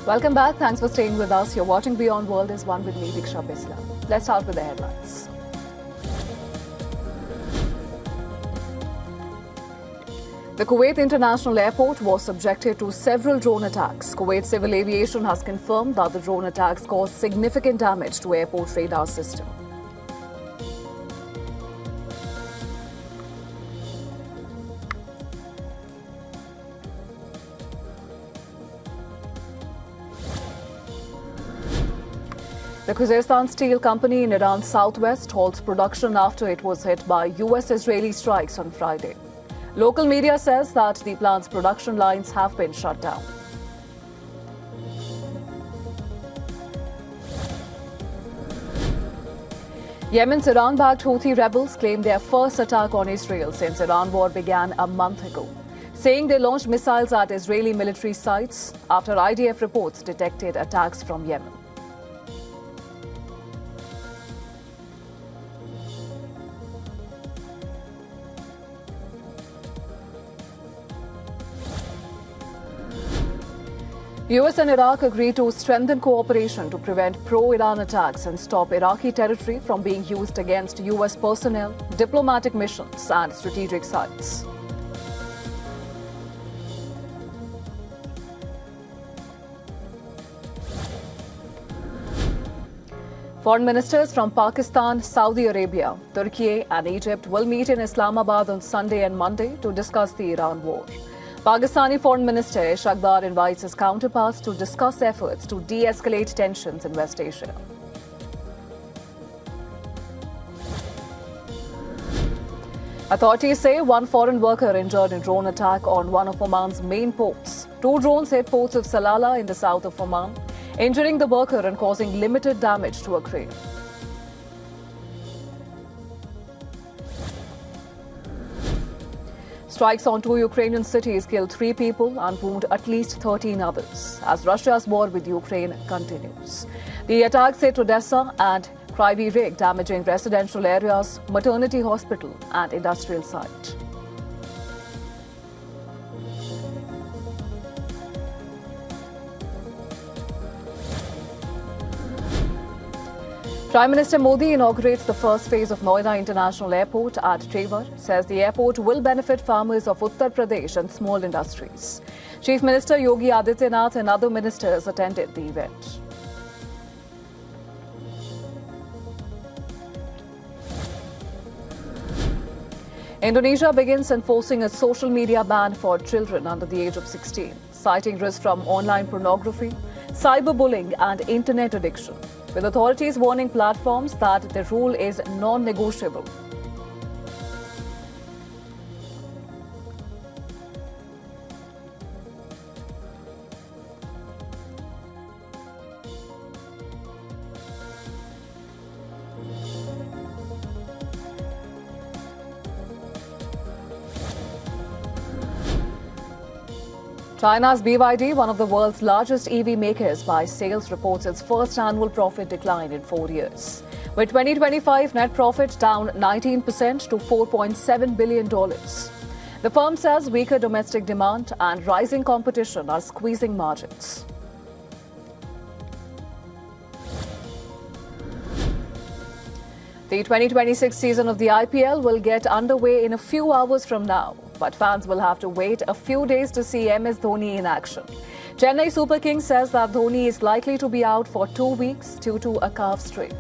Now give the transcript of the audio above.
Welcome back. Thanks for staying with us. You're watching Beyond World is One with me, Diksha Bisla. Let's start with the headlines. The Kuwait International Airport was subjected to several drone attacks. Kuwait Civil Aviation has confirmed that the drone attacks caused significant damage to airport radar system. The Khuzestan Steel Company in Iran's southwest halts production after it was hit by US-Israeli strikes on Friday. Local media says that the plant's production lines have been shut down. Yemen's Iran-backed Houthi rebels claimed their first attack on Israel since Iran war began a month ago, saying they launched missiles at Israeli military sites after IDF reports detected attacks from Yemen. US and Iraq agreed to strengthen cooperation to prevent pro-Iran attacks and stop Iraqi territory from being used against US personnel, diplomatic missions and strategic sites. Foreign ministers from Pakistan, Saudi Arabia, Turkey and Egypt will meet in Islamabad on Sunday and Monday to discuss the Iran war. Pakistani Foreign Minister Ishaq Dar invites his counterparts to discuss efforts to de-escalate tensions in West Asia. Authorities say one foreign worker injured in drone attack on one of Oman's main ports. Two drones hit ports of Salalah in the south of Oman, injuring the worker and causing limited damage to a crane. Strikes on two Ukrainian cities killed 3 people and wound at least 13 others as Russia's war with Ukraine continues. The attacks hit Odessa and Kryvyi Rih, damaging residential areas, maternity hospital and industrial site. Prime Minister Modi inaugurates the first phase of Noida International Airport at Trewar, says the airport will benefit farmers of Uttar Pradesh and small industries. Chief Minister Yogi Adityanath and other ministers attended the event. Indonesia begins enforcing a social media ban for children under the age of 16, citing risks from online pornography, cyberbullying and internet addiction, with authorities warning platforms that the rule is non-negotiable. China's BYD, one of the world's largest EV makers by sales, reports its first annual profit decline in 4 years, with 2025 net profit down 19% to $4.7 billion. The firm says weaker domestic demand and rising competition are squeezing margins. The 2026 season of the IPL will get underway in a few hours from now, but fans will have to wait a few days to see MS Dhoni in action. Chennai Super Kings says that Dhoni is likely to be out for 2 weeks due to a calf strain.